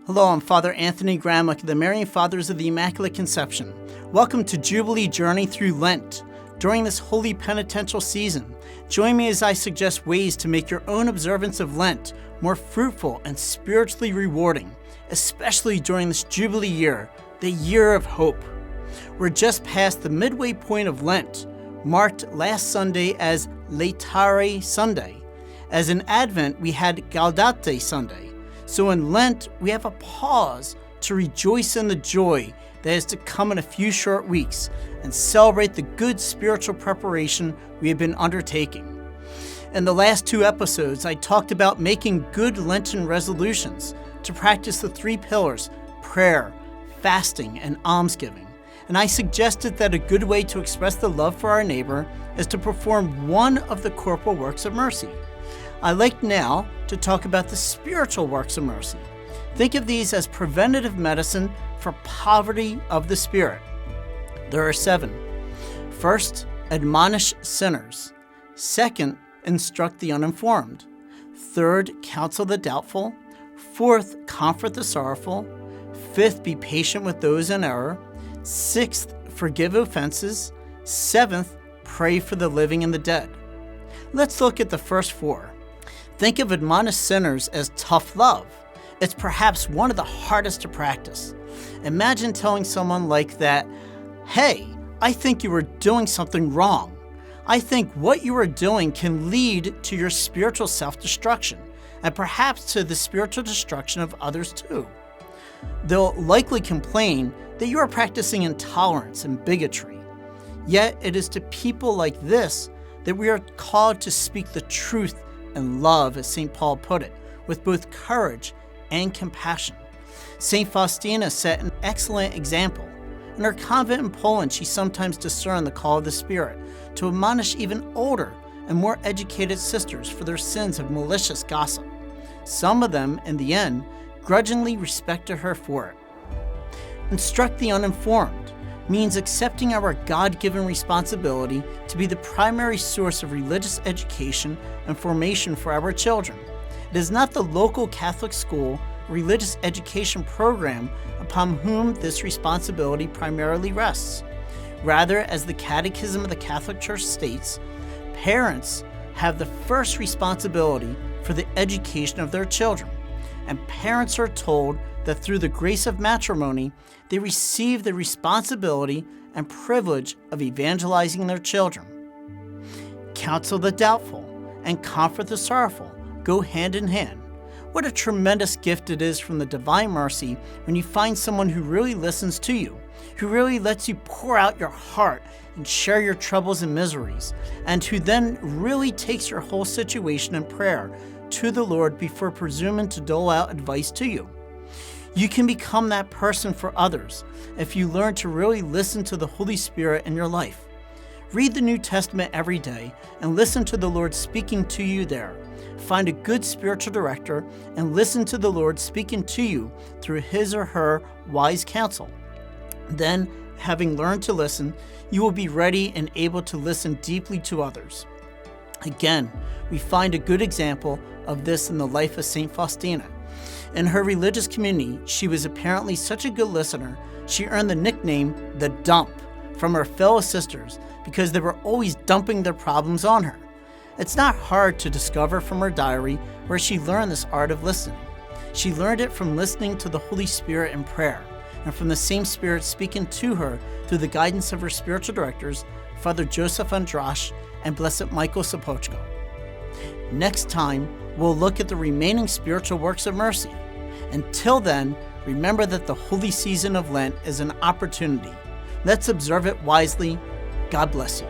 Hello, I'm Father Anthony Gramlich of the Marian Fathers of the Immaculate Conception. Welcome to Jubilee Journey Through Lent. During this holy penitential season, join me as I suggest ways to make your own observance of Lent more fruitful and spiritually rewarding, especially during this Jubilee year, the Year of Hope. We're just past the midway point of Lent, marked last Sunday as Laetare Sunday. As in Advent, we had Gaudete Sunday. So in Lent, we have a pause to rejoice in the joy that is to come in a few short weeks and celebrate the good spiritual preparation we have been undertaking. In the last two episodes, I talked about making good Lenten resolutions to practice the three pillars: prayer, fasting, and almsgiving. And I suggested that a good way to express the love for our neighbor is to perform one of the corporal works of mercy. I like now to talk about the spiritual works of mercy. Think of these as preventative medicine for poverty of the spirit. There are 7. First, admonish sinners. Second, instruct the uninformed. Third, counsel the doubtful. Fourth, comfort the sorrowful. Fifth, be patient with those in error. Sixth, forgive offenses. Seventh, pray for the living and the dead. Let's look at the first 4. Think of admonish sinners as tough love. It's perhaps one of the hardest to practice. Imagine telling someone like that, "Hey, I think you are doing something wrong. I think what you are doing can lead to your spiritual self-destruction, and perhaps to the spiritual destruction of others too." They'll likely complain that you are practicing intolerance and bigotry. Yet it is to people like this that we are called to speak the truth and love, as St. Paul put it, with both courage and compassion. St. Faustina set an excellent example. In her convent in Poland, she sometimes discerned the call of the Spirit to admonish even older and more educated sisters for their sins of malicious gossip. Some of them, in the end, grudgingly respected her for it. Instruct the uninformed means accepting our God-given responsibility to be the primary source of religious education and formation for our children. It is not the local Catholic school religious education program upon whom this responsibility primarily rests. Rather, as the Catechism of the Catholic Church states, parents have the first responsibility for the education of their children, and parents are told that through the grace of matrimony, they receive the responsibility and privilege of evangelizing their children. Counsel the doubtful and comfort the sorrowful go hand in hand. What a tremendous gift it is from the divine mercy when you find someone who really listens to you, who really lets you pour out your heart and share your troubles and miseries, and who then really takes your whole situation in prayer to the Lord before presuming to dole out advice to you. You can become that person for others if you learn to really listen to the Holy Spirit in your life. Read the New Testament every day and listen to the Lord speaking to you there. Find a good spiritual director and listen to the Lord speaking to you through his or her wise counsel. Then, having learned to listen, you will be ready and able to listen deeply to others. Again, we find a good example of this in the life of St. Faustina. In her religious community, she was apparently such a good listener, she earned the nickname the Dump from her fellow sisters because they were always dumping their problems on her. It's not hard to discover from her diary where she learned this art of listening. She learned it from listening to the Holy Spirit in prayer, and from the same Spirit speaking to her through the guidance of her spiritual directors, Father Joseph Andrasch and Blessed Michael Sopochko. Next time, we'll look at the remaining spiritual works of mercy. Until then, remember that the holy season of Lent is an opportunity. Let's observe it wisely. God bless you.